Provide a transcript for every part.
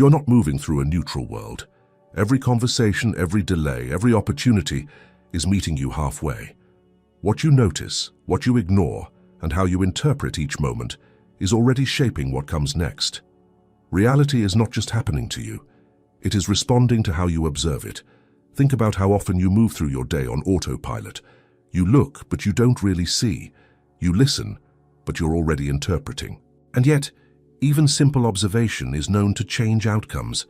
You're not moving through a neutral world. Every conversation, every delay, every opportunity is meeting you halfway. What you notice, what you ignore, and how you interpret each moment is already shaping what comes next. Reality is not just happening to you. It is responding to how you observe it. Think about how often you move through your day on autopilot. You look, but you don't really see. You listen, but you're already interpreting. And yet, even simple observation is known to change outcomes.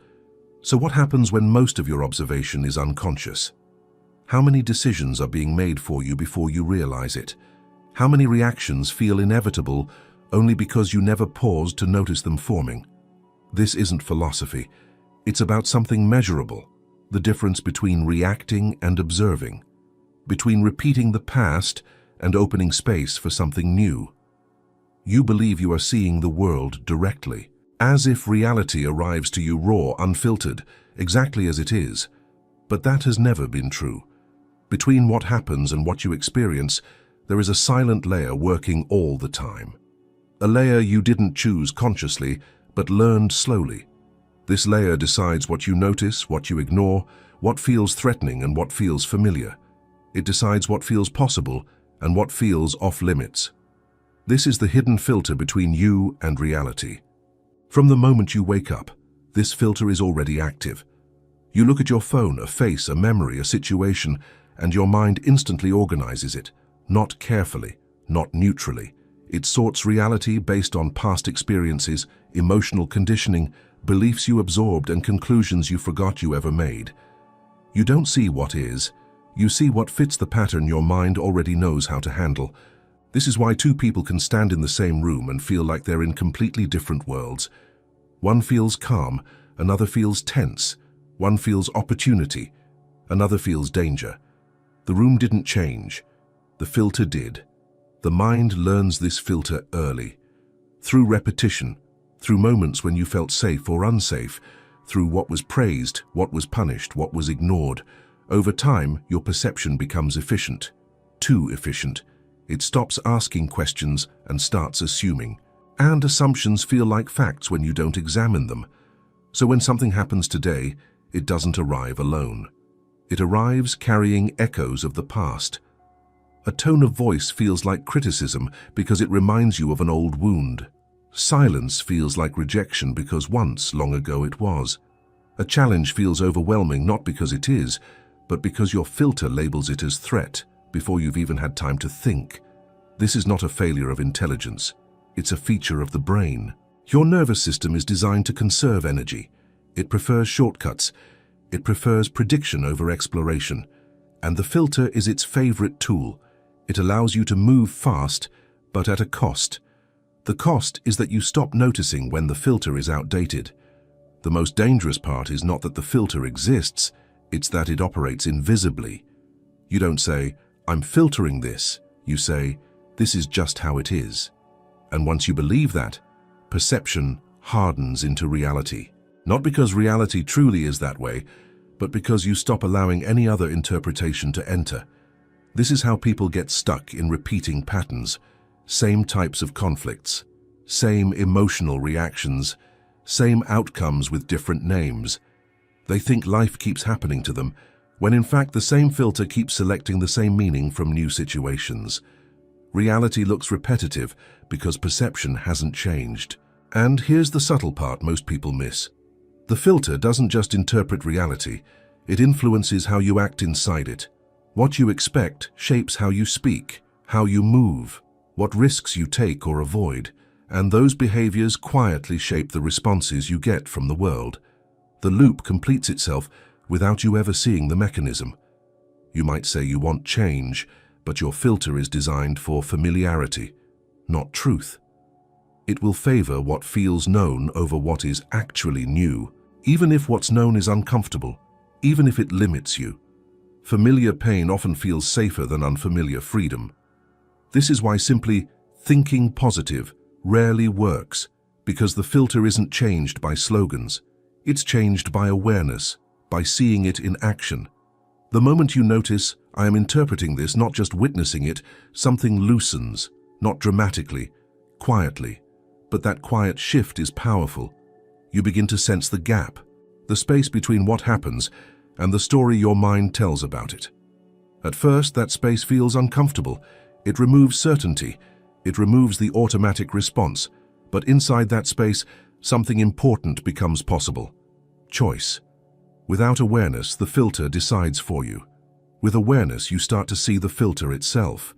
So what happens when most of your observation is unconscious? How many decisions are being made for you before you realize it? How many reactions feel inevitable only because you never paused to notice them forming? This isn't philosophy. It's about something measurable, the difference between reacting and observing, between repeating the past and opening space for something new. You believe you are seeing the world directly, as if reality arrives to you raw, unfiltered, exactly as it is. But that has never been true. Between what happens and what you experience, there is a silent layer working all the time. A layer you didn't choose consciously, but learned slowly. This layer decides what you notice, what you ignore, what feels threatening and what feels familiar. It decides what feels possible and what feels off limits. This is the hidden filter between you and reality. From the moment you wake up, this filter is already active. You look at your phone, a face, a memory, a situation, and your mind instantly organizes it, not carefully, not neutrally. It sorts reality based on past experiences, emotional conditioning, beliefs you absorbed, and conclusions you forgot you ever made. You don't see what is, you see what fits the pattern your mind already knows how to handle. This is why two people can stand in the same room and feel like they're in completely different worlds. One feels calm, another feels tense. One feels opportunity, another feels danger. The room didn't change, the filter did. The mind learns this filter early, through repetition, through moments when you felt safe or unsafe, through what was praised, what was punished, what was ignored. Over time, your perception becomes efficient, too efficient. It stops asking questions and starts assuming. And assumptions feel like facts when you don't examine them. So when something happens today, it doesn't arrive alone. It arrives carrying echoes of the past. A tone of voice feels like criticism because it reminds you of an old wound. Silence feels like rejection because once, long ago, it was. A challenge feels overwhelming not because it is, but because your filter labels it as threat before you've even had time to think. This is not a failure of intelligence. It's a feature of the brain. Your nervous system is designed to conserve energy. It prefers shortcuts. It prefers prediction over exploration. And the filter is its favorite tool. It allows you to move fast, but at a cost. The cost is that you stop noticing when the filter is outdated. The most dangerous part is not that the filter exists, it's that it operates invisibly. You don't say, "I'm filtering this." You say, "This is just how it is." And once you believe that, perception hardens into reality. Not because reality truly is that way, but because you stop allowing any other interpretation to enter. This is how people get stuck in repeating patterns, same types of conflicts, same emotional reactions, same outcomes with different names. They think life keeps happening to them, when in fact the same filter keeps selecting the same meaning from new situations. Reality looks repetitive because perception hasn't changed. And here's the subtle part most people miss. The filter doesn't just interpret reality, it influences how you act inside it. What you expect shapes how you speak, how you move, what risks you take or avoid, and those behaviors quietly shape the responses you get from the world. The loop completes itself without you ever seeing the mechanism. You might say you want change, but your filter is designed for familiarity, not truth. It will favor what feels known over what is actually new, even if what's known is uncomfortable, even if it limits you. Familiar pain often feels safer than unfamiliar freedom. This is why simply thinking positive rarely works, because the filter isn't changed by slogans. It's changed by awareness, by seeing it in action. The moment you notice, "I am interpreting this, not just witnessing it," something loosens, not dramatically, quietly. But that quiet shift is powerful. You begin to sense the gap, the space between what happens and the story your mind tells about it. At first, that space feels uncomfortable. It removes certainty. It removes the automatic response. But inside that space, something important becomes possible. Choice. Without awareness, the filter decides for you. With awareness, you start to see the filter itself.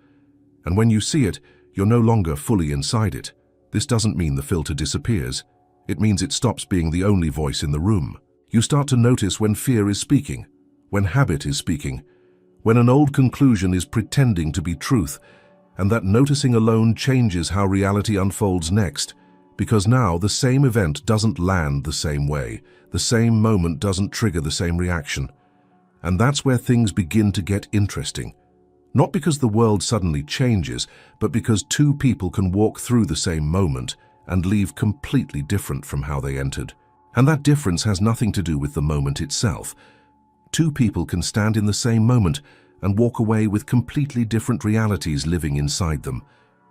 And when you see it, you're no longer fully inside it. This doesn't mean the filter disappears. It means it stops being the only voice in the room. You start to notice when fear is speaking, when habit is speaking, when an old conclusion is pretending to be truth, and that noticing alone changes how reality unfolds next, because now the same event doesn't land the same way, the same moment doesn't trigger the same reaction. And that's where things begin to get interesting. Not because the world suddenly changes, but because two people can walk through the same moment and leave completely different from how they entered. And that difference has nothing to do with the moment itself. Two people can stand in the same moment and walk away with completely different realities living inside them.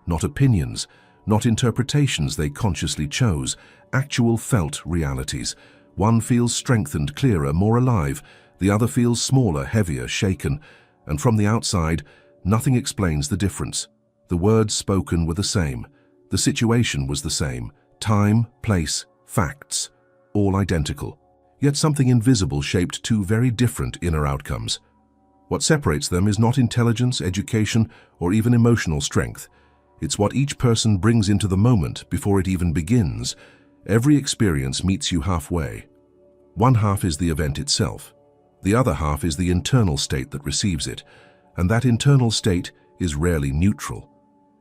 Not opinions, not interpretations they consciously chose, actual felt realities. One feels strengthened, clearer, more alive. The other feels smaller, heavier, shaken. And from the outside, nothing explains the difference. The words spoken were the same. The situation was the same. Time, place, facts, all identical. Yet something invisible shaped two very different inner outcomes. What separates them is not intelligence, education, or even emotional strength. It's what each person brings into the moment before it even begins. Every experience meets you halfway. One half is the event itself. The other half is the internal state that receives it, and that internal state is rarely neutral.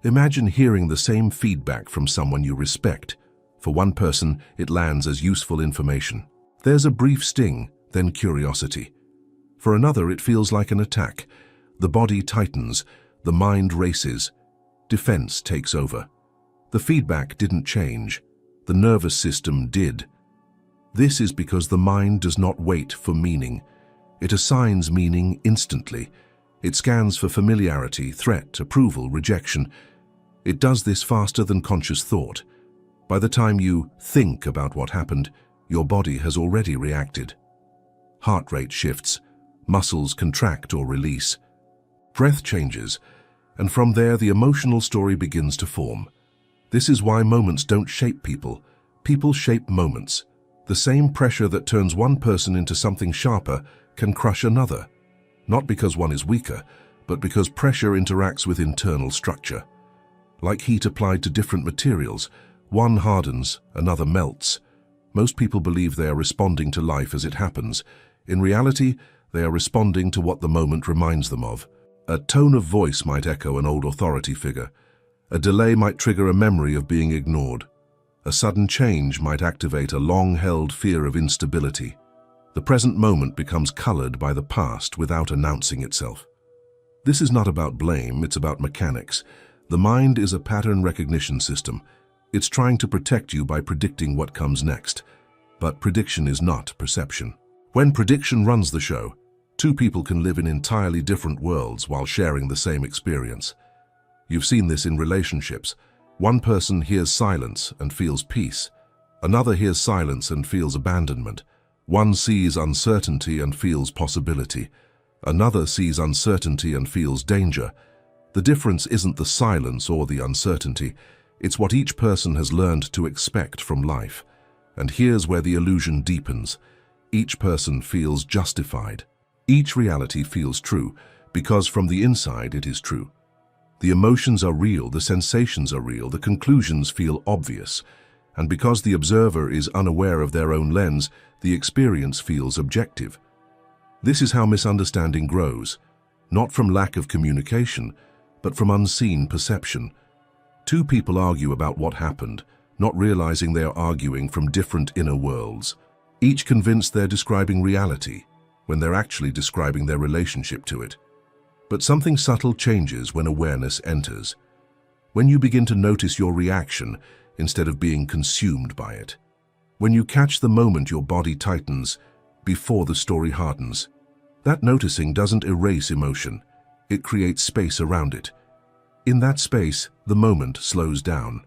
Imagine hearing the same feedback from someone you respect. For one person, it lands as useful information. There's a brief sting, then curiosity. For another, it feels like an attack. The body tightens, the mind races. Defense takes over. The feedback didn't change. The nervous system did. This is because the mind does not wait for meaning. It assigns meaning instantly. It scans for familiarity, threat, approval, rejection. It does this faster than conscious thought. By the time you think about what happened, your body has already reacted. Heart rate shifts, muscles contract or release. Breath changes, and from there the emotional story begins to form. This is why moments don't shape people. People shape moments. The same pressure that turns one person into something sharper can crush another. Not because one is weaker, but because pressure interacts with internal structure. Like heat applied to different materials, one hardens, another melts. Most people believe they are responding to life as it happens. In reality, they are responding to what the moment reminds them of. A tone of voice might echo an old authority figure. A delay might trigger a memory of being ignored. A sudden change might activate a long-held fear of instability. The present moment becomes colored by the past without announcing itself. This is not about blame, it's about mechanics. The mind is a pattern recognition system. It's trying to protect you by predicting what comes next. But prediction is not perception. When prediction runs the show, two people can live in entirely different worlds while sharing the same experience. You've seen this in relationships. One person hears silence and feels peace. Another hears silence and feels abandonment. One sees uncertainty and feels possibility. Another sees uncertainty and feels danger. The difference isn't the silence or the uncertainty. It's what each person has learned to expect from life. And here's where the illusion deepens. Each person feels justified. Each reality feels true, because from the inside it is true. The emotions are real, the sensations are real, the conclusions feel obvious. And because the observer is unaware of their own lens, the experience feels objective. This is how misunderstanding grows, not from lack of communication, but from unseen perception. Two people argue about what happened, not realizing they are arguing from different inner worlds. Each convinced they're describing reality, when they're actually describing their relationship to it. But something subtle changes when awareness enters. When you begin to notice your reaction instead of being consumed by it. When you catch the moment your body tightens before the story hardens. That noticing doesn't erase emotion. It creates space around it. In that space, the moment slows down.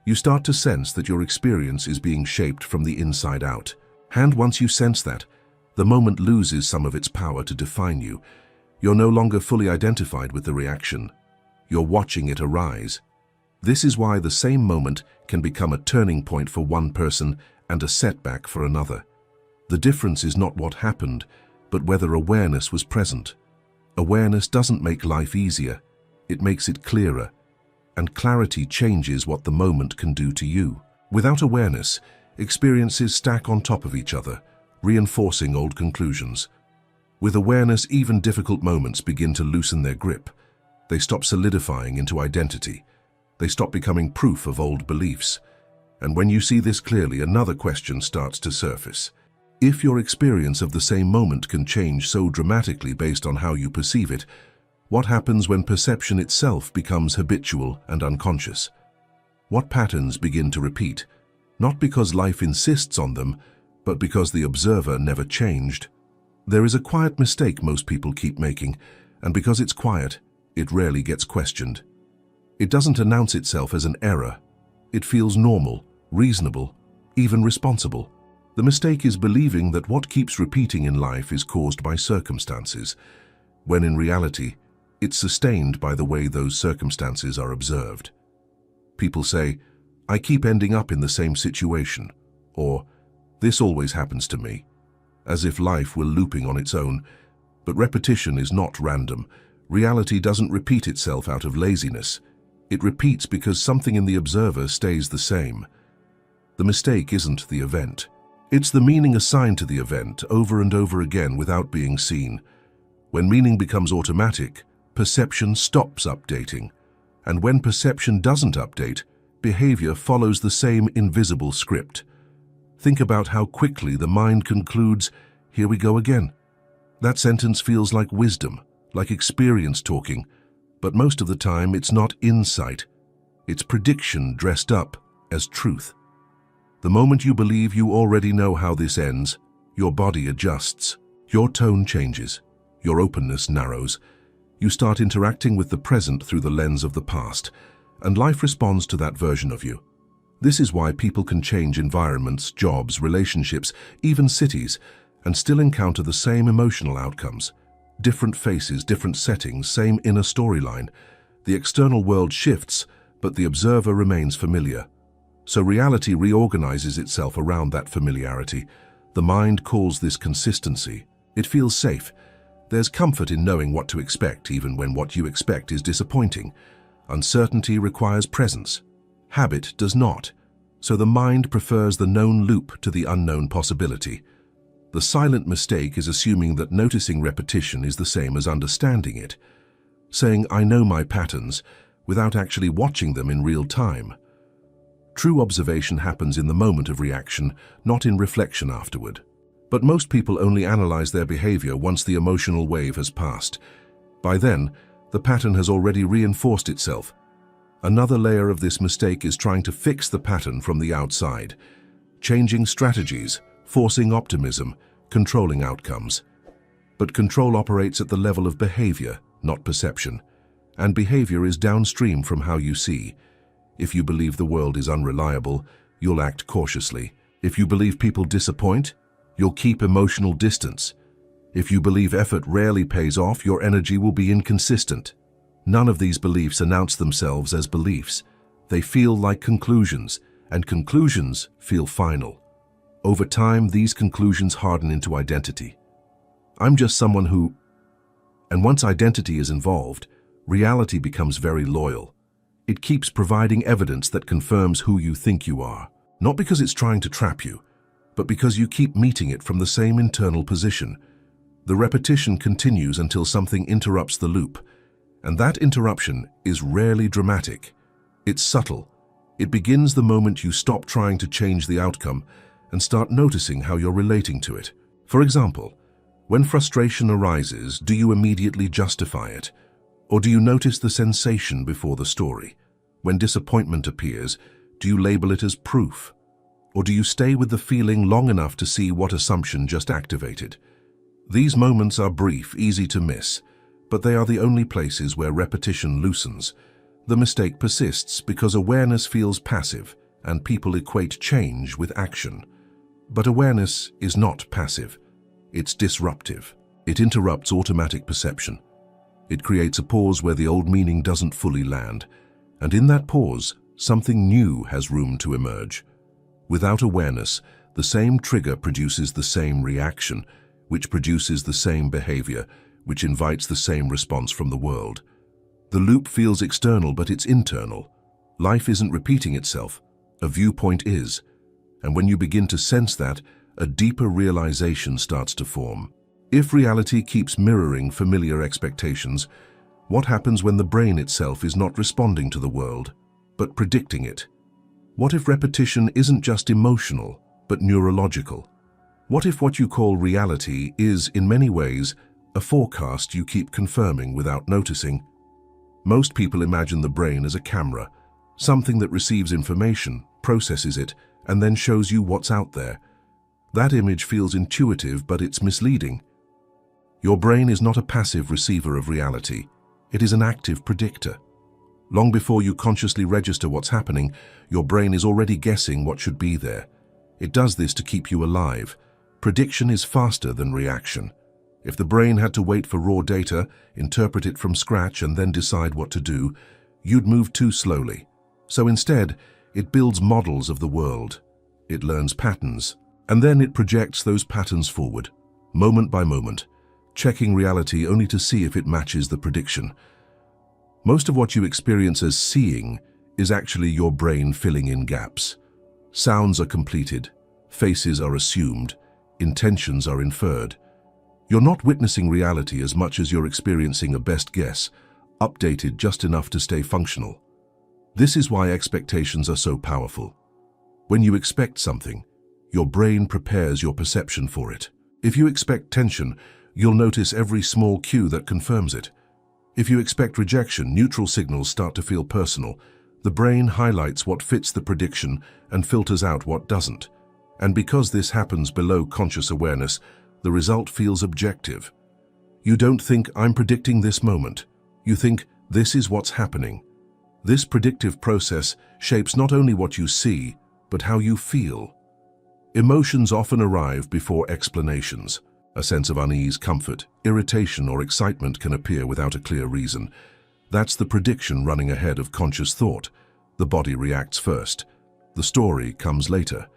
You start to sense that your experience is being shaped from the inside out. And once you sense that, the moment loses some of its power to define you. You're no longer fully identified with the reaction. You're watching it arise. This is why the same moment can become a turning point for one person and a setback for another. The difference is not what happened, but whether awareness was present. Awareness doesn't make life easier, it makes it clearer. And clarity changes what the moment can do to you. Without awareness, experiences stack on top of each other, reinforcing old conclusions. With awareness, even difficult moments begin to loosen their grip. They stop solidifying into identity. They stop becoming proof of old beliefs. And when you see this clearly, another question starts to surface. If your experience of the same moment can change so dramatically based on how you perceive it, what happens when perception itself becomes habitual and unconscious? What patterns begin to repeat, not because life insists on them, but because the observer never changed? There is a quiet mistake most people keep making, and because it's quiet, it rarely gets questioned. It doesn't announce itself as an error. It feels normal, reasonable, even responsible. The mistake is believing that what keeps repeating in life is caused by circumstances, when in reality, it's sustained by the way those circumstances are observed. People say, "I keep ending up in the same situation," or "This always happens to me," as if life were looping on its own. But repetition is not random. Reality doesn't repeat itself out of laziness. It repeats because something in the observer stays the same. The mistake isn't the event. It's the meaning assigned to the event over and over again without being seen. When meaning becomes automatic, perception stops updating. And when perception doesn't update, behavior follows the same invisible script. Think about how quickly the mind concludes, "Here we go again." That sentence feels like wisdom, like experience talking, but most of the time it's not insight. It's prediction dressed up as truth. The moment you believe you already know how this ends, your body adjusts. Your tone changes. Your openness narrows. You start interacting with the present through the lens of the past, and life responds to that version of you. This is why people can change environments, jobs, relationships, even cities, and still encounter the same emotional outcomes. Different faces, different settings, same inner storyline. The external world shifts, but the observer remains familiar. So reality reorganizes itself around that familiarity. The mind calls this consistency. It feels safe. There's comfort in knowing what to expect, even when what you expect is disappointing. Uncertainty requires presence. Habit does not. So the mind prefers the known loop to the unknown possibility. The silent mistake is assuming that noticing repetition is the same as understanding it. Saying, "I know my patterns," without actually watching them in real time. True observation happens in the moment of reaction, not in reflection afterward. But most people only analyze their behavior once the emotional wave has passed. By then, the pattern has already reinforced itself. Another layer of this mistake is trying to fix the pattern from the outside, changing strategies, forcing optimism, controlling outcomes. But control operates at the level of behavior, not perception. And behavior is downstream from how you see. If you believe the world is unreliable, you'll act cautiously. If you believe people disappoint, you'll keep emotional distance. If you believe effort rarely pays off, your energy will be inconsistent. None of these beliefs announce themselves as beliefs. They feel like conclusions, and conclusions feel final. Over time, these conclusions harden into identity. I'm just someone who... And once identity is involved, reality becomes very loyal. It keeps providing evidence that confirms who you think you are, not because it's trying to trap you, but because you keep meeting it from the same internal position. The repetition continues until something interrupts the loop, and that interruption is rarely dramatic. It's subtle. It begins the moment you stop trying to change the outcome and start noticing how you're relating to it. For example, when frustration arises, do you immediately justify it? Or do you notice the sensation before the story? When disappointment appears, do you label it as proof? Or do you stay with the feeling long enough to see what assumption just activated? These moments are brief, easy to miss, but they are the only places where repetition loosens. The mistake persists because awareness feels passive and people equate change with action. But awareness is not passive. It's disruptive. It interrupts automatic perception. It creates a pause where the old meaning doesn't fully land. And in that pause, something new has room to emerge. Without awareness, the same trigger produces the same reaction, which produces the same behavior, which invites the same response from the world. The loop feels external, but it's internal. Life isn't repeating itself. A viewpoint is. And when you begin to sense that, a deeper realization starts to form. If reality keeps mirroring familiar expectations, what happens when the brain itself is not responding to the world, but predicting it? What if repetition isn't just emotional, but neurological? What if what you call reality is, in many ways, a forecast you keep confirming without noticing? Most people imagine the brain as a camera, something that receives information, processes it, and then shows you what's out there. That image feels intuitive, but it's misleading. Your brain is not a passive receiver of reality. It is an active predictor. Long before you consciously register what's happening, your brain is already guessing what should be there. It does this to keep you alive. Prediction is faster than reaction. If the brain had to wait for raw data, interpret it from scratch, and then decide what to do, you'd move too slowly. So instead, it builds models of the world. It learns patterns, and then it projects those patterns forward, moment by moment, checking reality only to see if it matches the prediction. Most of what you experience as seeing is actually your brain filling in gaps. Sounds are completed, faces are assumed, intentions are inferred. You're not witnessing reality as much as you're experiencing a best guess, updated just enough to stay functional. This is why expectations are so powerful. When you expect something, your brain prepares your perception for it. If you expect tension, you'll notice every small cue that confirms it. If you expect rejection, neutral signals start to feel personal. The brain highlights what fits the prediction and filters out what doesn't. And because this happens below conscious awareness, the result feels objective. You don't think, I'm predicting this moment. You think, this is what's happening. This predictive process shapes not only what you see, but how you feel. Emotions often arrive before explanations. A sense of unease, comfort, irritation, or excitement can appear without a clear reason. That's the prediction running ahead of conscious thought. The body reacts first. The story comes later.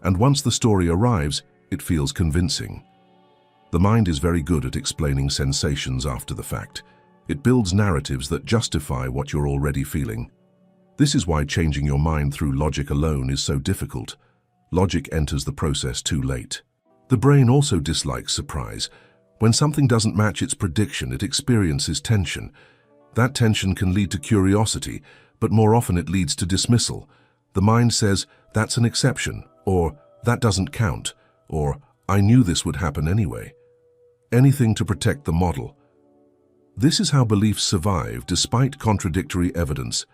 And once the story arrives, it feels convincing. The mind is very good at explaining sensations after the fact. It builds narratives that justify what you're already feeling. This is why changing your mind through logic alone is so difficult. Logic enters the process too late. The brain also dislikes surprise. When something doesn't match its prediction, it experiences tension. That tension can lead to curiosity, but more often it leads to dismissal. The mind says, that's an exception, or that doesn't count, or I knew this would happen anyway. Anything to protect the model. This is how beliefs survive despite contradictory evidence.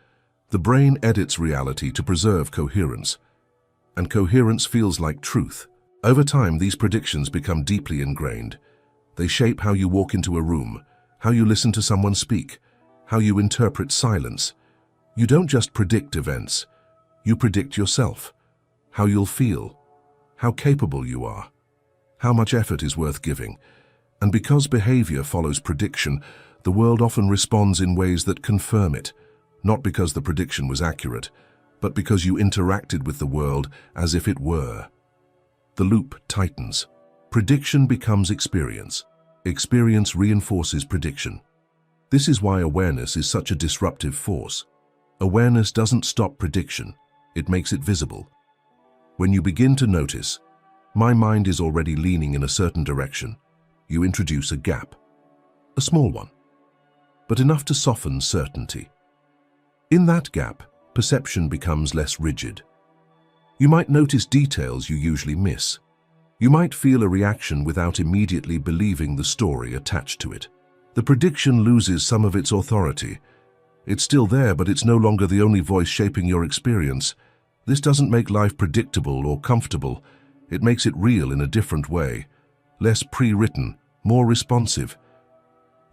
The brain edits reality to preserve coherence, and coherence feels like truth. Over time, these predictions become deeply ingrained. They shape how you walk into a room, how you listen to someone speak, how you interpret silence. You don't just predict events, you predict yourself, how you'll feel, how capable you are, how much effort is worth giving. And because behavior follows prediction, the world often responds in ways that confirm it, not because the prediction was accurate, but because you interacted with the world as if it were. The loop tightens. Prediction becomes experience. Experience reinforces prediction. This is why awareness is such a disruptive force. Awareness doesn't stop prediction, it makes it visible. When you begin to notice, my mind is already leaning in a certain direction, you introduce a gap. A small one, but enough to soften certainty. In that gap, perception becomes less rigid. You might notice details you usually miss. You might feel a reaction without immediately believing the story attached to it. The prediction loses some of its authority. It's still there, but it's no longer the only voice shaping your experience. This doesn't make life predictable or comfortable. It makes it real in a different way. Less pre-written, more responsive.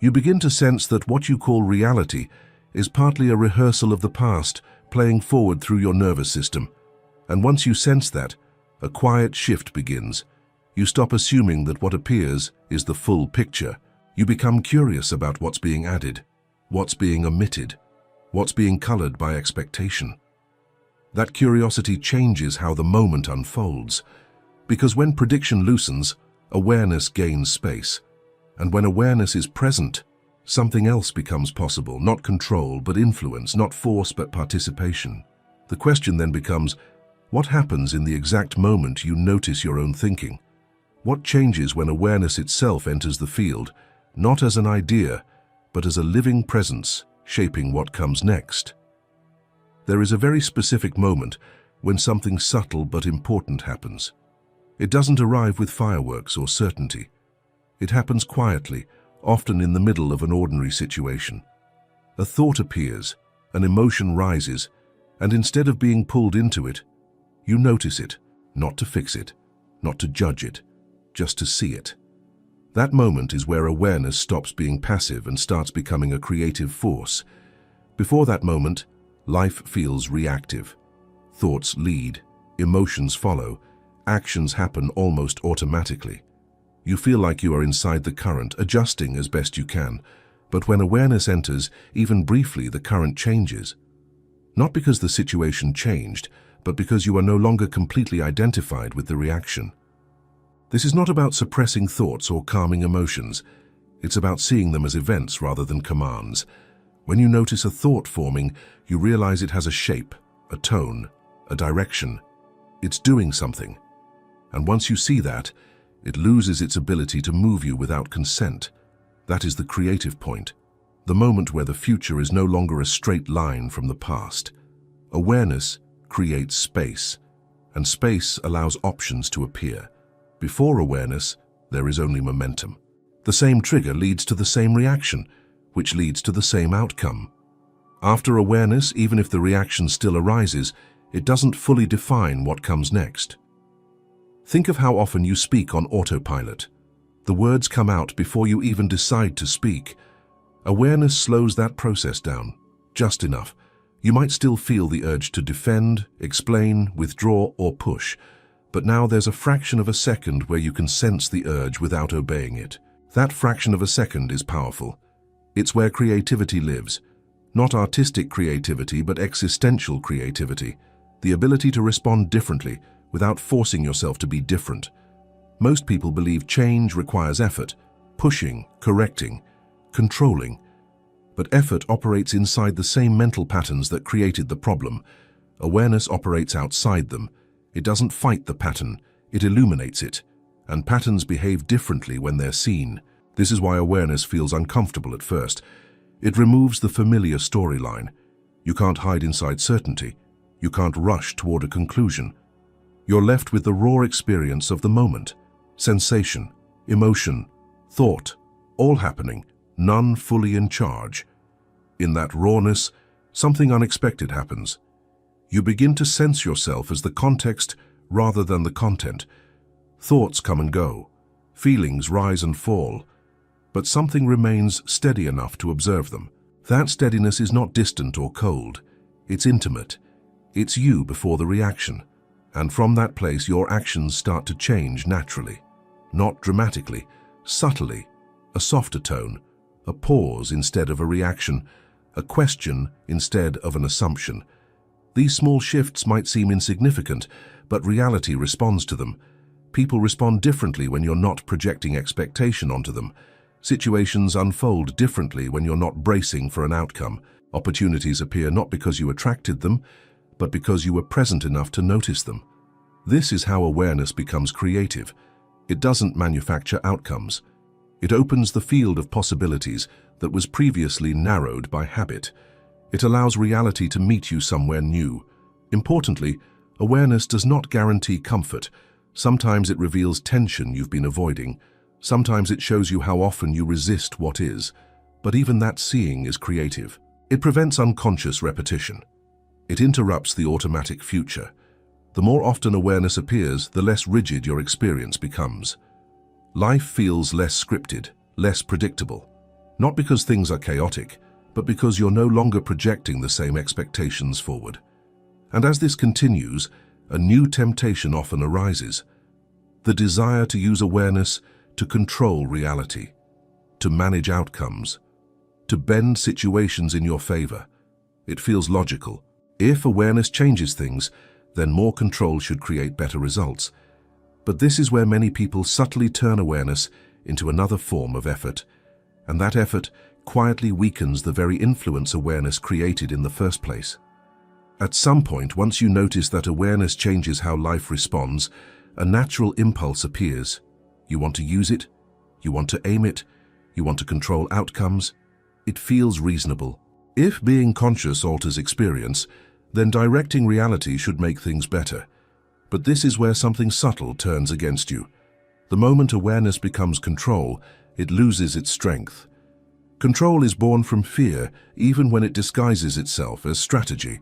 You begin to sense that what you call reality is partly a rehearsal of the past playing forward through your nervous system. And once you sense that, a quiet shift begins. You stop assuming that what appears is the full picture. You become curious about what's being added, what's being omitted, what's being colored by expectation. That curiosity changes how the moment unfolds, because when prediction loosens, awareness gains space. And when awareness is present, something else becomes possible, not control but influence, not force but participation. The question then becomes, what happens in the exact moment you notice your own thinking? What changes when awareness itself enters the field, not as an idea, but as a living presence shaping what comes next? There is a very specific moment when something subtle but important happens. It doesn't arrive with fireworks or certainty. It happens quietly, often in the middle of an ordinary situation. A thought appears, an emotion rises, and instead of being pulled into it, you notice it, not to fix it, not to judge it, just to see it. That moment is where awareness stops being passive and starts becoming a creative force. Before that moment, life feels reactive. Thoughts lead, emotions follow, actions happen almost automatically. You feel like you are inside the current, adjusting as best you can. But when awareness enters, even briefly, the current changes. Not because the situation changed, but because you are no longer completely identified with the reaction. This is not about suppressing thoughts or calming emotions. It's about seeing them as events rather than commands. When you notice a thought forming, you realize it has a shape, a tone, a direction. It's doing something. And once you see that, it loses its ability to move you without consent. That is the creative point, the moment where the future is no longer a straight line from the past. Awareness creates space, and space allows options to appear. Before awareness, there is only momentum. The same trigger leads to the same reaction, which leads to the same outcome. After awareness, even if the reaction still arises, it doesn't fully define what comes next. Think of how often you speak on autopilot. The words come out before you even decide to speak. Awareness slows that process down, just enough. You might still feel the urge to defend, explain, withdraw, or push, but now there's a fraction of a second where you can sense the urge without obeying it. That fraction of a second is powerful. It's where creativity lives. Not artistic creativity, but existential creativity. The ability to respond differently, without forcing yourself to be different. Most people believe change requires effort, pushing, correcting, controlling. But effort operates inside the same mental patterns that created the problem. Awareness operates outside them. It doesn't fight the pattern, it illuminates it. And patterns behave differently when they're seen. This is why awareness feels uncomfortable at first. It removes the familiar storyline. You can't hide inside certainty. You can't rush toward a conclusion. You're left with the raw experience of the moment. Sensation, emotion, thought, all happening, none fully in charge. In that rawness, something unexpected happens. You begin to sense yourself as the context rather than the content. Thoughts come and go. Feelings rise and fall. But something remains steady enough to observe them. That steadiness is not distant or cold. It's intimate. It's you before the reaction. And from that place, your actions start to change naturally. Not dramatically, subtly, a softer tone, a pause instead of a reaction, a question instead of an assumption. These small shifts might seem insignificant, but reality responds to them. People respond differently when you're not projecting expectation onto them. Situations unfold differently when you're not bracing for an outcome. Opportunities appear not because you attracted them, but because you were present enough to notice them. This is how awareness becomes creative. It doesn't manufacture outcomes. It opens the field of possibilities that was previously narrowed by habit. It allows reality to meet you somewhere new. Importantly, awareness does not guarantee comfort. Sometimes it reveals tension you've been avoiding. Sometimes it shows you how often you resist what is. But even that seeing is creative. It prevents unconscious repetition. It interrupts the automatic future. The more often awareness appears, the less rigid your experience becomes. Life feels less scripted, less predictable. Not because things are chaotic, but because you're no longer projecting the same expectations forward. And as this continues, a new temptation often arises: the desire to use awareness to control reality, to manage outcomes, to bend situations in your favor. It feels logical. If awareness changes things, then more control should create better results. But this is where many people subtly turn awareness into another form of effort, and that effort quietly weakens the very influence awareness created in the first place. At some point, once you notice that awareness changes how life responds, a natural impulse appears. You want to use it, you want to aim it, you want to control outcomes. It feels reasonable. If being conscious alters experience, then directing reality should make things better. But this is where something subtle turns against you. The moment awareness becomes control, it loses its strength. Control is born from fear, even when it disguises itself as strategy.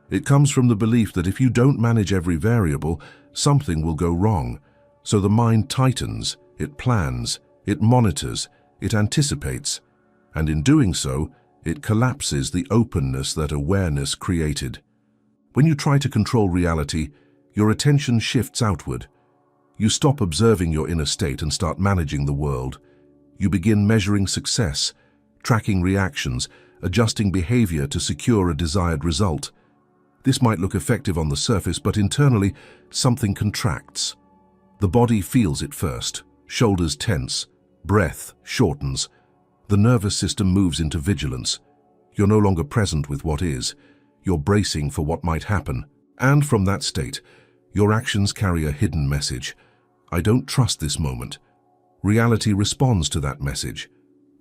It comes from the belief that if you don't manage every variable, something will go wrong. So the mind tightens, it plans, it monitors, it anticipates, and in doing so, it collapses the openness that awareness created. When you try to control reality, your attention shifts outward. You stop observing your inner state and start managing the world. You begin measuring success, tracking reactions, adjusting behavior to secure a desired result. This might look effective on the surface, but internally, something contracts. The body feels it first. Shoulders tense, breath shortens. The nervous system moves into vigilance. You're no longer present with what is. You're bracing for what might happen. And from that state, your actions carry a hidden message. I don't trust this moment. Reality responds to that message.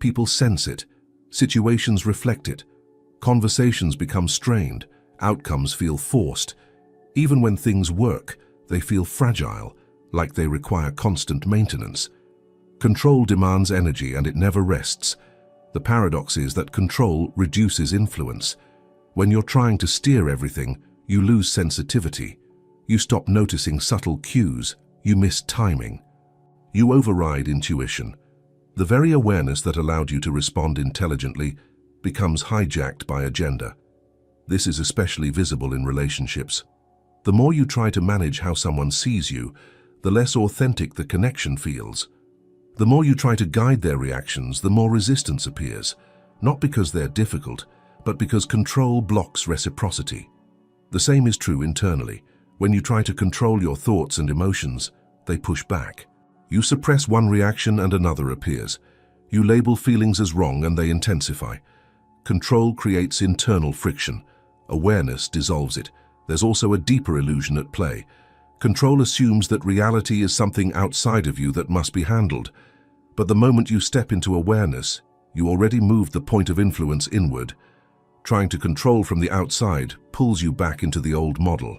People sense it. Situations reflect it. Conversations become strained. Outcomes feel forced. Even when things work, they feel fragile, like they require constant maintenance. Control demands energy and it never rests. The paradox is that control reduces influence. When you're trying to steer everything, you lose sensitivity. You stop noticing subtle cues. You miss timing. You override intuition. The very awareness that allowed you to respond intelligently becomes hijacked by agenda. This is especially visible in relationships. The more you try to manage how someone sees you, the less authentic the connection feels. The more you try to guide their reactions, the more resistance appears, not because they're difficult, but because control blocks reciprocity. The same is true internally. When you try to control your thoughts and emotions, they push back. You suppress one reaction and another appears. You label feelings as wrong and they intensify. Control creates internal friction. Awareness dissolves it. There's also a deeper illusion at play. Control assumes that reality is something outside of you that must be handled. But the moment you step into awareness, you already moved the point of influence inward. Trying to control from the outside pulls you back into the old model.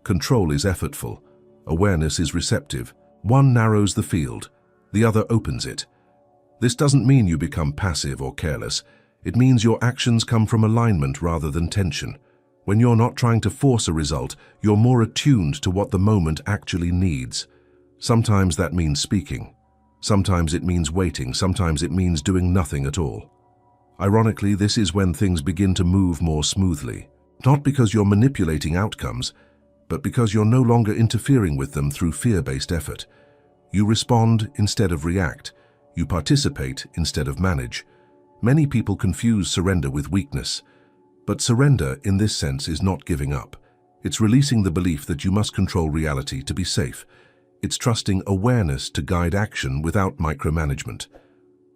Control is effortful. Awareness is receptive. One narrows the field, the other opens it. This doesn't mean you become passive or careless. It means your actions come from alignment rather than tension. When you're not trying to force a result, you're more attuned to what the moment actually needs. Sometimes that means speaking. Sometimes it means waiting. Sometimes it means doing nothing at all. Ironically, this is when things begin to move more smoothly. Not because you're manipulating outcomes, but because you're no longer interfering with them through fear-based effort. You respond instead of react. You participate instead of manage. Many people confuse surrender with weakness. But surrender, in this sense, is not giving up. It's releasing the belief that you must control reality to be safe. It's trusting awareness to guide action without micromanagement.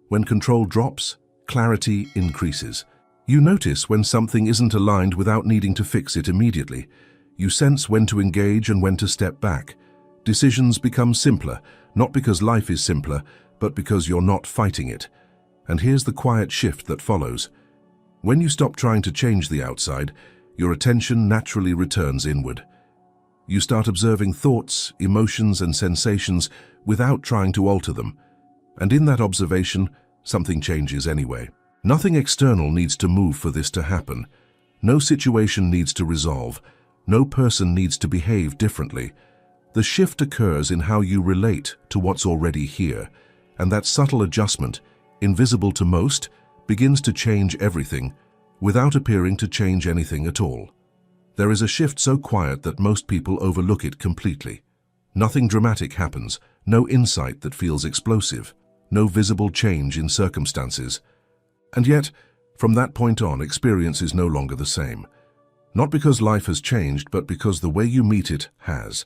When control drops, clarity increases. You notice when something isn't aligned without needing to fix it immediately. You sense when to engage and when to step back. Decisions become simpler, not because life is simpler, but because you're not fighting it. And here's the quiet shift that follows. When you stop trying to change the outside, your attention naturally returns inward. You start observing thoughts, emotions, and sensations without trying to alter them. And in that observation, something changes anyway. Nothing external needs to move for this to happen. No situation needs to resolve. No person needs to behave differently. The shift occurs in how you relate to what's already here, and that subtle adjustment, invisible to most, begins to change everything, without appearing to change anything at all. There is a shift so quiet that most people overlook it completely. Nothing dramatic happens, no insight that feels explosive, no visible change in circumstances. And yet, from that point on, experience is no longer the same. Not because life has changed, but because the way you meet it has.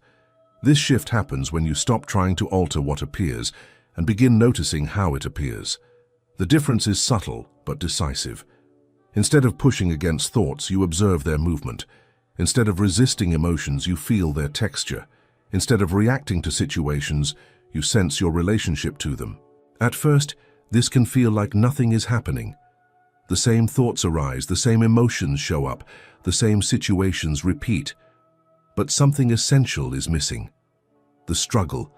This shift happens when you stop trying to alter what appears and begin noticing how it appears. The difference is subtle but decisive. Instead of pushing against thoughts, you observe their movement. Instead of resisting emotions, you feel their texture. Instead of reacting to situations, you sense your relationship to them. At first, this can feel like nothing is happening. The same thoughts arise, the same emotions show up, the same situations repeat. But something essential is missing. The struggle.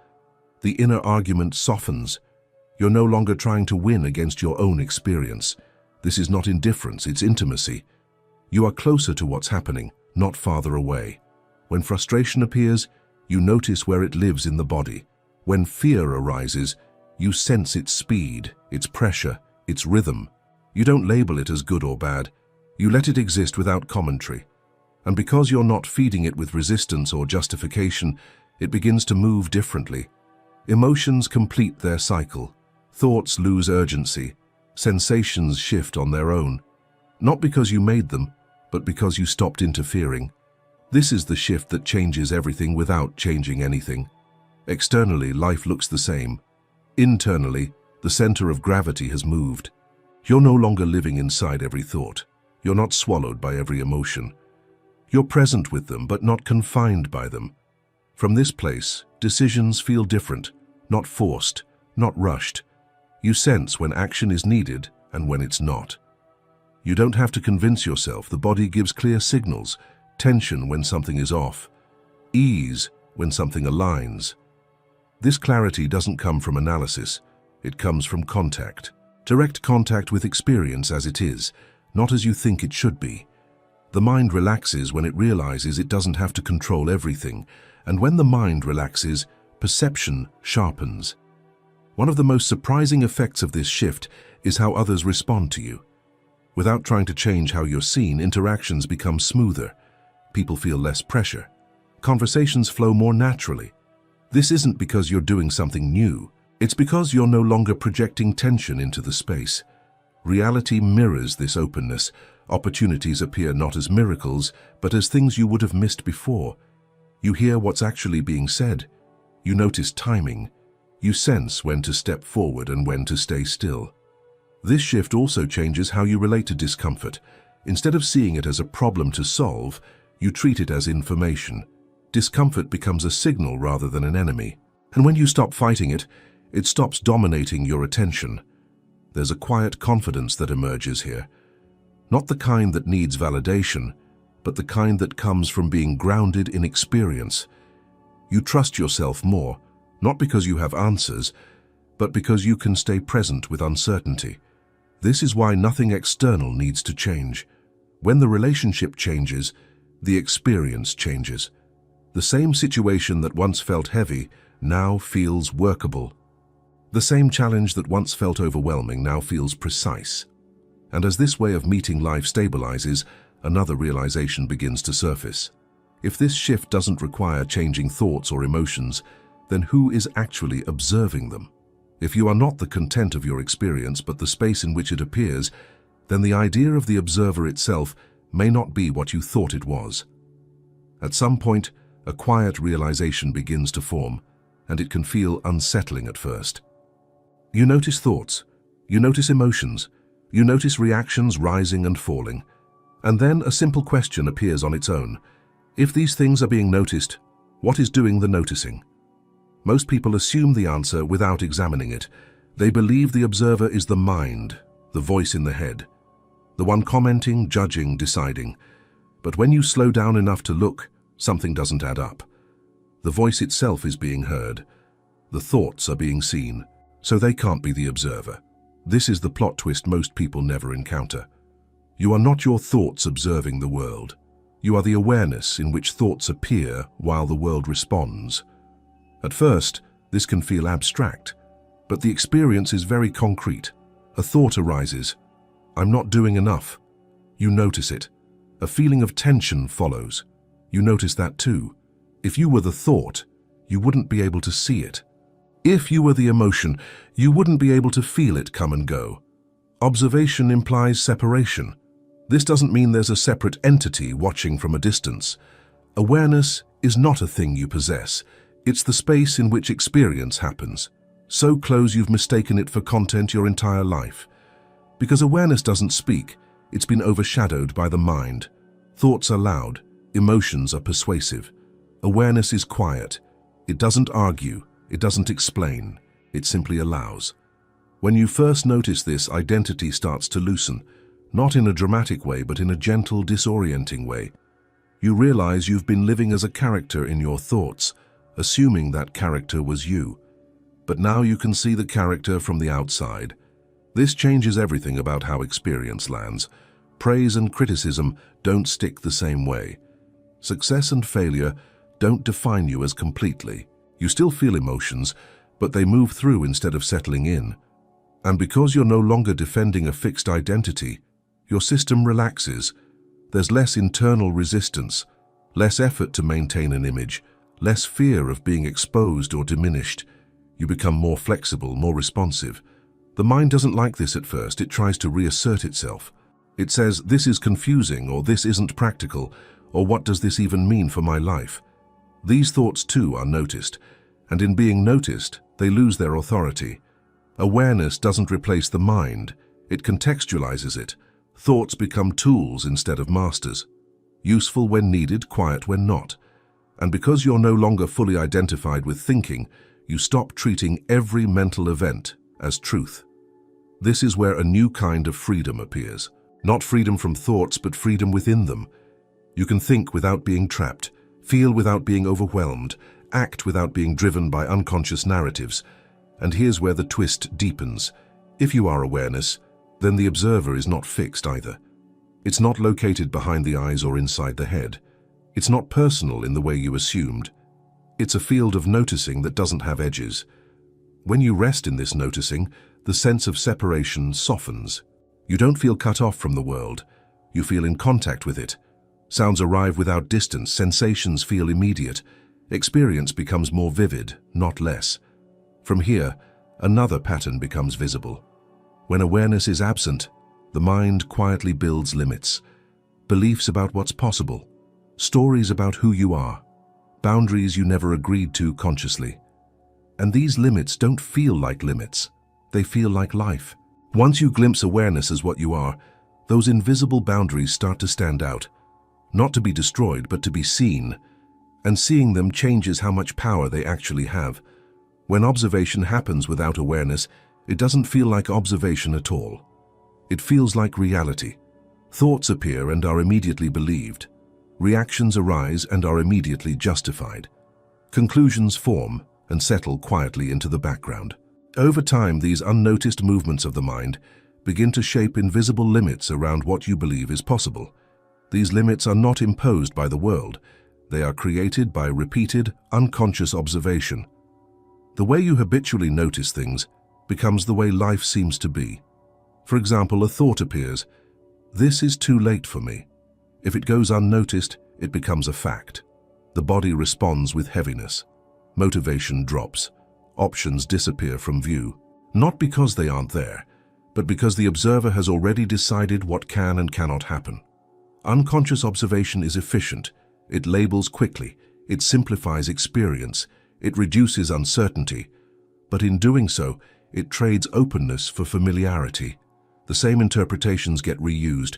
The inner argument softens. You're no longer trying to win against your own experience. This is not indifference, it's intimacy. You are closer to what's happening, not farther away. When frustration appears, you notice where it lives in the body. When fear arises, you sense its speed, its pressure, its rhythm. You don't label it as good or bad. You let it exist without commentary. And because you're not feeding it with resistance or justification, it begins to move differently. Emotions complete their cycle. Thoughts lose urgency. Sensations shift on their own. Not because you made them, but because you stopped interfering. This is the shift that changes everything without changing anything. Externally, life looks the same. Internally, the center of gravity has moved. You're no longer living inside every thought. You're not swallowed by every emotion. You're present with them, but not confined by them. From this place, decisions feel different, not forced, not rushed. You sense when action is needed and when it's not. You don't have to convince yourself. The body gives clear signals, tension when something is off, ease when something aligns. This clarity doesn't come from analysis. It comes from contact. Direct contact with experience as it is, not as you think it should be. The mind relaxes when it realizes it doesn't have to control everything, and when the mind relaxes, perception sharpens. One of the most surprising effects of this shift is how others respond to you. Without trying to change how you're seen, interactions become smoother. People feel less pressure. Conversations flow more naturally. This isn't because you're doing something new. It's because you're no longer projecting tension into the space. Reality mirrors this openness. Opportunities appear not as miracles, but as things you would have missed before. You hear what's actually being said. You notice timing. You sense when to step forward and when to stay still. This shift also changes how you relate to discomfort. Instead of seeing it as a problem to solve, you treat it as information. Discomfort becomes a signal rather than an enemy. And when you stop fighting it, it stops dominating your attention. There's a quiet confidence that emerges here. Not the kind that needs validation, but the kind that comes from being grounded in experience. You trust yourself more, not because you have answers, but because you can stay present with uncertainty. This is why nothing external needs to change. When the relationship changes, the experience changes. The same situation that once felt heavy now feels workable. The same challenge that once felt overwhelming now feels precise. And as this way of meeting life stabilizes, another realization begins to surface. If this shift doesn't require changing thoughts or emotions, then who is actually observing them? If you are not the content of your experience but the space in which it appears, then the idea of the observer itself may not be what you thought it was. At some point, a quiet realization begins to form, and it can feel unsettling at first. You notice thoughts, you notice emotions, you notice reactions rising and falling, and then a simple question appears on its own. If these things are being noticed, what is doing the noticing? Most people assume the answer without examining it. They believe the observer is the mind, the voice in the head, the one commenting, judging, deciding. But when you slow down enough to look, something doesn't add up. The voice itself is being heard. The thoughts are being seen, so they can't be the observer. This is the plot twist most people never encounter. You are not your thoughts observing the world. You are the awareness in which thoughts appear while the world responds. At first, this can feel abstract, but the experience is very concrete. A thought arises. I'm not doing enough. You notice it. A feeling of tension follows. You notice that too. If you were the thought, you wouldn't be able to see it. If you were the emotion, you wouldn't be able to feel it come and go. Observation implies separation. This doesn't mean there's a separate entity watching from a distance. Awareness is not a thing you possess. It's the space in which experience happens. So close you've mistaken it for content your entire life. Because awareness doesn't speak, it's been overshadowed by the mind. Thoughts are loud, emotions are persuasive. Awareness is quiet. It doesn't argue, it doesn't explain, it simply allows. When you first notice this, identity starts to loosen, not in a dramatic way, but in a gentle, disorienting way. You realize you've been living as a character in your thoughts, assuming that character was you. But now you can see the character from the outside. This changes everything about how experience lands. Praise and criticism don't stick the same way. Success and failure don't define you as completely. You still feel emotions, but they move through instead of settling in. And because you're no longer defending a fixed identity, your system relaxes. There's less internal resistance, less effort to maintain an image, less fear of being exposed or diminished. You become more flexible, more responsive. The mind doesn't like this at first. It tries to reassert itself. It says, this is confusing, or this isn't practical, or what does this even mean for my life? These thoughts too are noticed, and in being noticed, they lose their authority. Awareness doesn't replace the mind, it contextualizes it. Thoughts become tools instead of masters. Useful when needed, quiet when not. And because you're no longer fully identified with thinking, you stop treating every mental event as truth. This is where a new kind of freedom appears. Not freedom from thoughts, but freedom within them. You can think without being trapped, feel without being overwhelmed, act without being driven by unconscious narratives. And here's where the twist deepens. If you are awareness, then the observer is not fixed either. It's not located behind the eyes or inside the head. It's not personal in the way you assumed. It's a field of noticing that doesn't have edges. When you rest in this noticing, the sense of separation softens. You don't feel cut off from the world. You feel in contact with it. Sounds arrive without distance, sensations feel immediate. Experience becomes more vivid, not less. From here, another pattern becomes visible. When awareness is absent, the mind quietly builds limits. Beliefs about what's possible. Stories about who you are. Boundaries you never agreed to consciously. And these limits don't feel like limits. They feel like life. Once you glimpse awareness as what you are, those invisible boundaries start to stand out. Not to be destroyed, but to be seen. And seeing them changes how much power they actually have. When observation happens without awareness, it doesn't feel like observation at all. It feels like reality. Thoughts appear and are immediately believed. Reactions arise and are immediately justified. Conclusions form and settle quietly into the background. Over time, these unnoticed movements of the mind begin to shape invisible limits around what you believe is possible. These limits are not imposed by the world. They are created by repeated, unconscious observation. The way you habitually notice things becomes the way life seems to be. For example, a thought appears, "This is too late for me." If it goes unnoticed, it becomes a fact. The body responds with heaviness. Motivation drops. Options disappear from view. Not because they aren't there, but because the observer has already decided what can and cannot happen. Unconscious observation is efficient. It labels quickly. It simplifies experience. It reduces uncertainty. But in doing so, it trades openness for familiarity. The same interpretations get reused.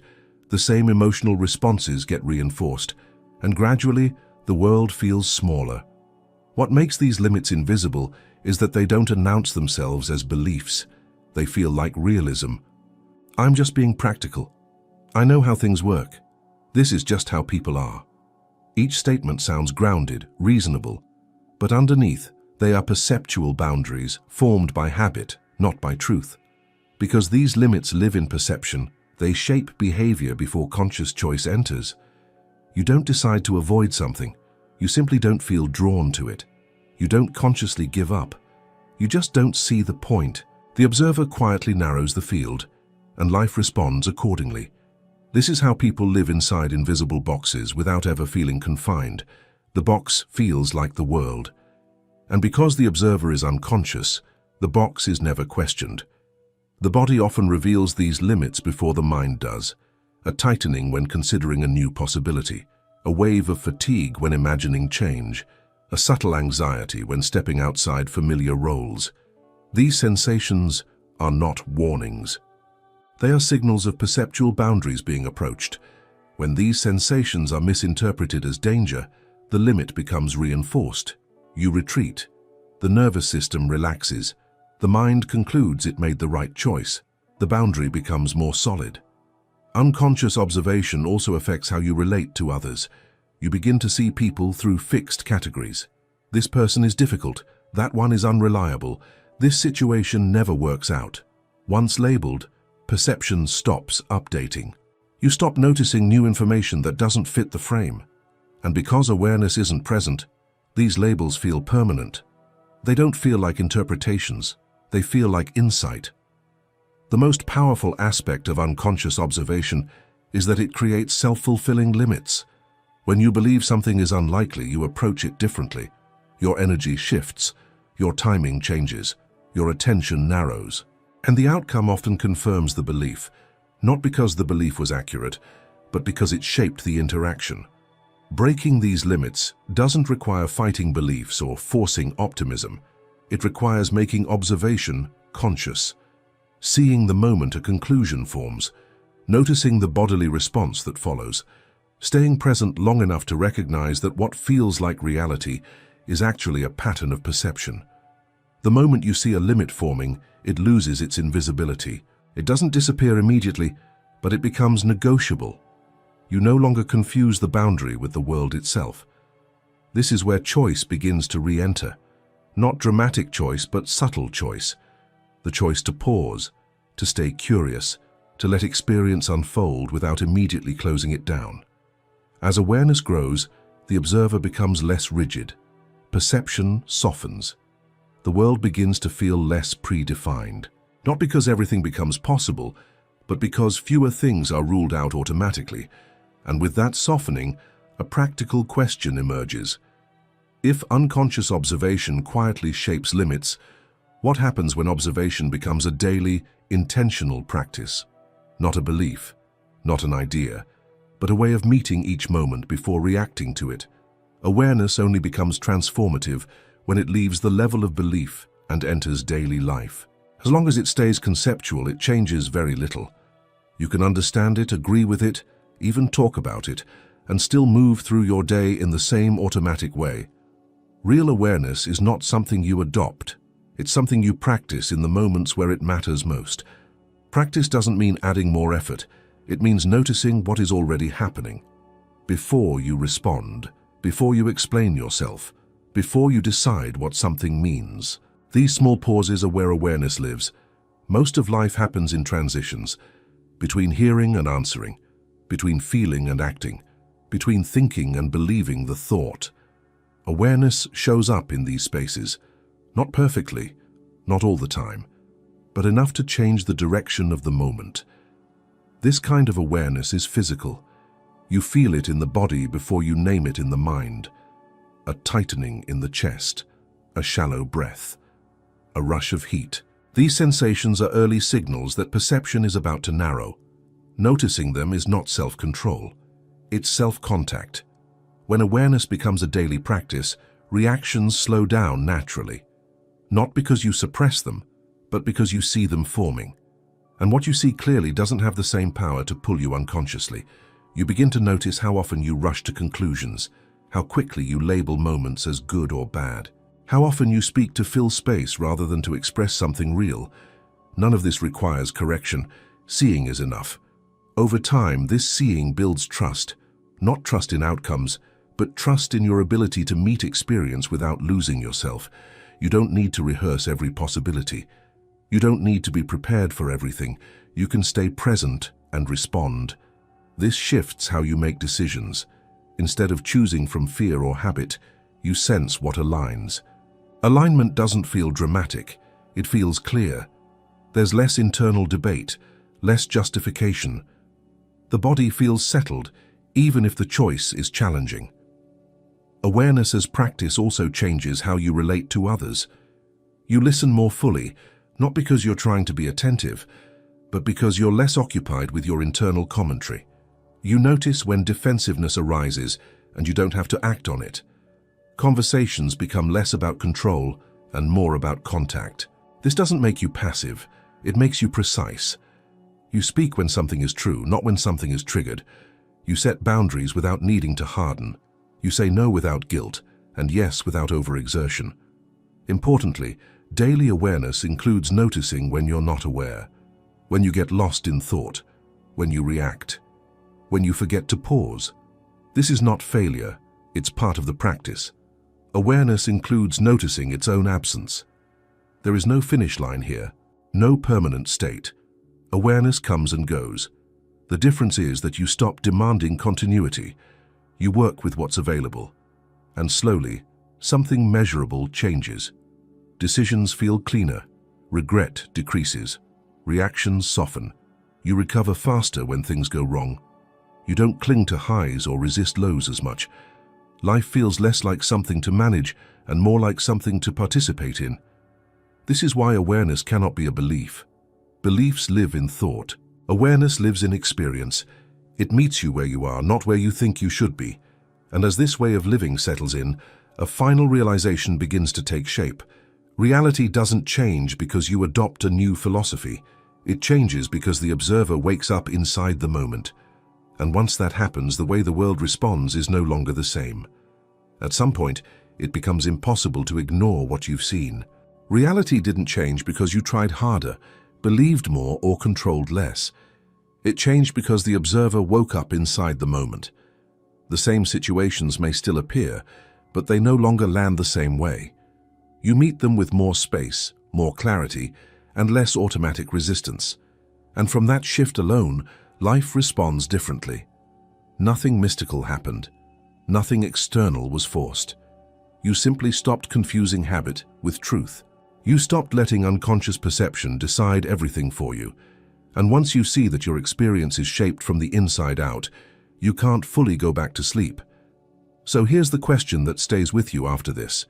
The same emotional responses get reinforced. And gradually, the world feels smaller. What makes these limits invisible is that they don't announce themselves as beliefs. They feel like realism. I'm just being practical. I know how things work. This is just how people are. Each statement sounds grounded, reasonable, but underneath, they are perceptual boundaries formed by habit, not by truth. Because these limits live in perception, they shape behavior before conscious choice enters. You don't decide to avoid something. You simply don't feel drawn to it. You don't consciously give up. You just don't see the point. The observer quietly narrows the field, and life responds accordingly. This is how people live inside invisible boxes without ever feeling confined. The box feels like the world. And because the observer is unconscious, the box is never questioned. The body often reveals these limits before the mind does. A tightening when considering a new possibility, a wave of fatigue when imagining change, a subtle anxiety when stepping outside familiar roles. These sensations are not warnings. They are signals of perceptual boundaries being approached. When these sensations are misinterpreted as danger, the limit becomes reinforced. You retreat. The nervous system relaxes. The mind concludes it made the right choice. The boundary becomes more solid. Unconscious observation also affects how you relate to others. You begin to see people through fixed categories. This person is difficult. That one is unreliable. This situation never works out. Once labeled, perception stops updating. You stop noticing new information that doesn't fit the frame. And because awareness isn't present, these labels feel permanent. They don't feel like interpretations. They feel like insight. The most powerful aspect of unconscious observation is that it creates self-fulfilling limits. When you believe something is unlikely, you approach it differently. Your energy shifts, your timing changes, your attention narrows. And the outcome often confirms the belief, not because the belief was accurate, but because it shaped the interaction. Breaking these limits doesn't require fighting beliefs or forcing optimism. It requires making observation conscious, seeing the moment a conclusion forms, noticing the bodily response that follows, staying present long enough to recognize that what feels like reality is actually a pattern of perception. The moment you see a limit forming, it loses its invisibility. It doesn't disappear immediately, but it becomes negotiable. You no longer confuse the boundary with the world itself. This is where choice begins to re-enter. Not dramatic choice, but subtle choice. The choice to pause, to stay curious, to let experience unfold without immediately closing it down. As awareness grows, the observer becomes less rigid. Perception softens. The world begins to feel less predefined. Not because everything becomes possible, but because fewer things are ruled out automatically. And with that softening, a practical question emerges. If unconscious observation quietly shapes limits, what happens when observation becomes a daily, intentional practice? Not a belief, not an idea, but a way of meeting each moment before reacting to it. Awareness only becomes transformative when it leaves the level of belief and enters daily life. As long as it stays conceptual, it changes very little. You can understand it, agree with it, even talk about it, and still move through your day in the same automatic way. Real awareness is not something you adopt. It's something you practice in the moments where it matters most. Practice doesn't mean adding more effort. It means noticing what is already happening. Before you respond, before you explain yourself, before you decide what something means. These small pauses are where awareness lives. Most of life happens in transitions, between hearing and answering, between feeling and acting, between thinking and believing the thought. Awareness shows up in these spaces, not perfectly, not all the time, but enough to change the direction of the moment. This kind of awareness is physical. You feel it in the body before you name it in the mind. A tightening in the chest, a shallow breath, a rush of heat. These sensations are early signals that perception is about to narrow. Noticing them is not self-control. It's self-contact. When awareness becomes a daily practice, reactions slow down naturally. Not because you suppress them, but because you see them forming. And what you see clearly doesn't have the same power to pull you unconsciously. You begin to notice how often you rush to conclusions, how quickly you label moments as good or bad, how often you speak to fill space rather than to express something real. None of this requires correction. Seeing is enough. Over time, this seeing builds trust, not trust in outcomes, but trust in your ability to meet experience without losing yourself. You don't need to rehearse every possibility. You don't need to be prepared for everything. You can stay present and respond. This shifts how you make decisions. Instead of choosing from fear or habit, you sense what aligns. Alignment doesn't feel dramatic. It feels clear. There's less internal debate, less justification. The body feels settled, even if the choice is challenging. Awareness as practice also changes how you relate to others. You listen more fully, not because you're trying to be attentive, but because you're less occupied with your internal commentary. You notice when defensiveness arises, and you don't have to act on it. Conversations become less about control and more about contact. This doesn't make you passive, it makes you precise. You speak when something is true, not when something is triggered. You set boundaries without needing to harden. You say no without guilt, and yes without overexertion. Importantly, daily awareness includes noticing when you're not aware, when you get lost in thought, when you react, when you forget to pause. This is not failure, it's part of the practice. Awareness includes noticing its own absence. There is no finish line here, no permanent state. Awareness comes and goes. The difference is that you stop demanding continuity. You work with what's available. And slowly, something measurable changes. Decisions feel cleaner. Regret decreases. Reactions soften. You recover faster when things go wrong. You don't cling to highs or resist lows as much. Life feels less like something to manage and more like something to participate in. This is why awareness cannot be a belief. Beliefs live in thought. Awareness lives in experience. It meets you where you are, not where you think you should be. And as this way of living settles in, a final realization begins to take shape. Reality doesn't change because you adopt a new philosophy. It changes because the observer wakes up inside the moment. And once that happens, the way the world responds is no longer the same. At some point, it becomes impossible to ignore what you've seen. Reality didn't change because you tried harder, believed more, or controlled less. It changed because the observer woke up inside the moment. The same situations may still appear, but they no longer land the same way. You meet them with more space, more clarity, and less automatic resistance. And from that shift alone, life responds differently. Nothing mystical happened. Nothing external was forced. You simply stopped confusing habit with truth. You stopped letting unconscious perception decide everything for you. And once you see that your experience is shaped from the inside out, you can't fully go back to sleep. So here's the question that stays with you after this.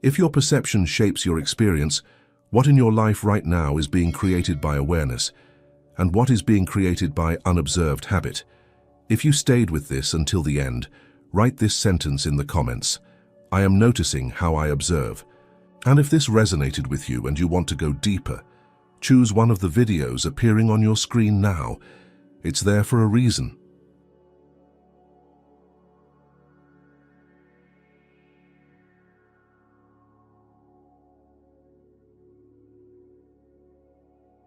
If your perception shapes your experience, what in your life right now is being created by awareness? And what is being created by unobserved habit? If you stayed with this until the end, write this sentence in the comments. I am noticing how I observe. And if this resonated with you and you want to go deeper, choose one of the videos appearing on your screen now. It's there for a reason.